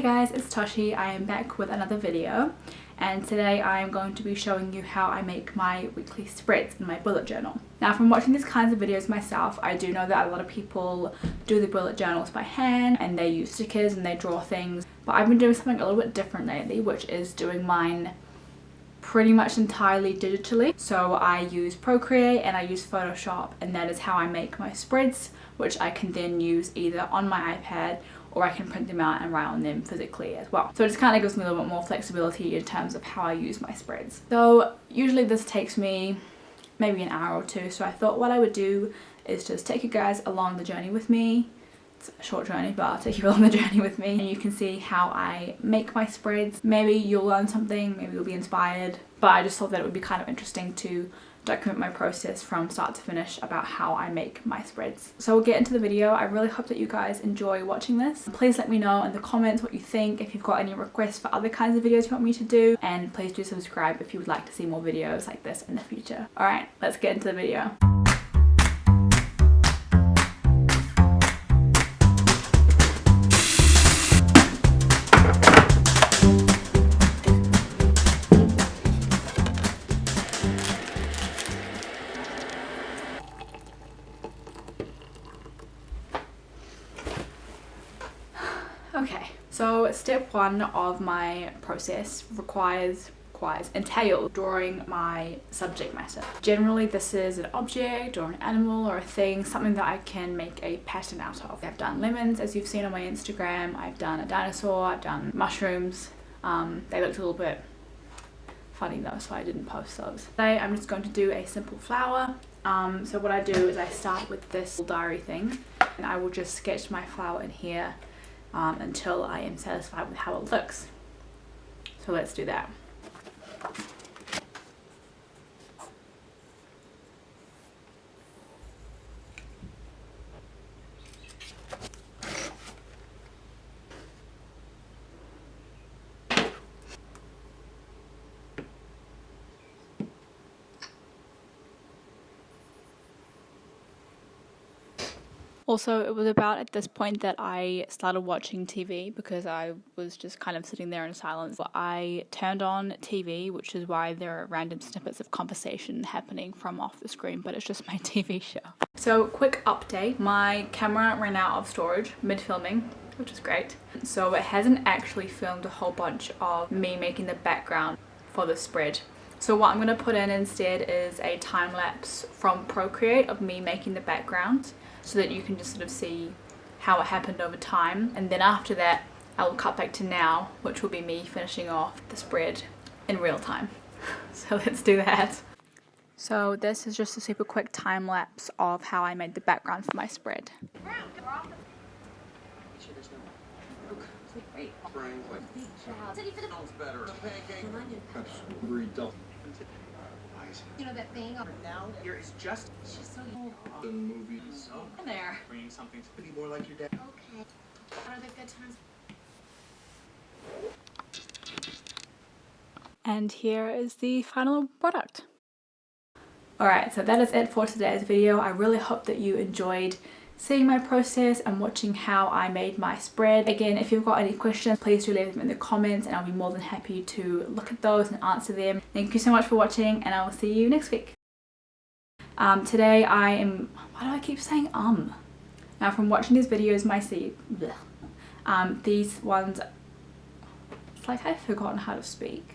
Hey guys, it's Toshi. I am back with another video, and today I am going to be showing you how I make my weekly spreads in my bullet journal. Now, from watching these kinds of videos myself, I do know that a lot of people do the bullet journals by hand and they use stickers and they draw things, but I've been doing something a little bit different lately, which is doing mine pretty much entirely digitally. So I use Procreate and I use Photoshop, and that is how I make my spreads, which I can then use either on my iPad or I can print them out and write on them physically as well. So it just kind of gives me a little bit more flexibility in terms of how I use my spreads. So usually this takes me maybe an hour or two, so I thought what I would do is just take you guys along the journey with me. It's a short journey, but I'll take you along the journey with me and you can see how I make my spreads. Maybe you'll learn something, maybe you'll be inspired, but I just thought that it would be kind of interesting to document my process from start to finish about how I make my spreads. So we'll get into the video. I really hope that you guys enjoy watching this. Please let me know in the comments what you think, if you've got any requests for other kinds of videos you want me to do, and please do subscribe if you would like to see more videos like this in the future. Alright, let's get into the video. Okay, so step one of my process entails drawing my subject matter. Generally this is an object or an animal or a thing, something that I can make a pattern out of. I've done lemons, as you've seen on my Instagram. I've done a dinosaur, I've done mushrooms. They looked a little bit funny though, so I didn't post those. Today I'm just going to do a simple flower. So what I do is I start with this diary thing and I will just sketch my flower in here until I am satisfied with how it looks. So let's do that. Also, it was about at this point that I started watching TV because I was just kind of sitting there in silence. I turned on TV, which is why there are random snippets of conversation happening from off the screen, but it's just my TV show. So, quick update. My camera ran out of storage mid-filming, which is great. So it hasn't actually filmed a whole bunch of me making the background for the spread. So what I'm going to put in instead is a time lapse from Procreate of me making the background, so that you can just sort of see how it happened over time, and then after that I will cut back to now, which will be me finishing off the spread in real time. So let's do that. So this is just a super quick time lapse of how I made the background for my spread. You know that thing now here is just she's so young. The movie so there bringing something to be more like your dad. Okay, what are the good times? And here is the final product. Alright, so that is it for today's video. I really hope that you enjoyed seeing my process and watching how I made my spread. Again, if you've got any questions, please do leave them in the comments and I'll be more than happy to look at those and answer them. Thank you so much for watching, and I will see you next week. Today I am, why do I keep saying Now from watching these videos, these ones, it's like I've forgotten how to speak.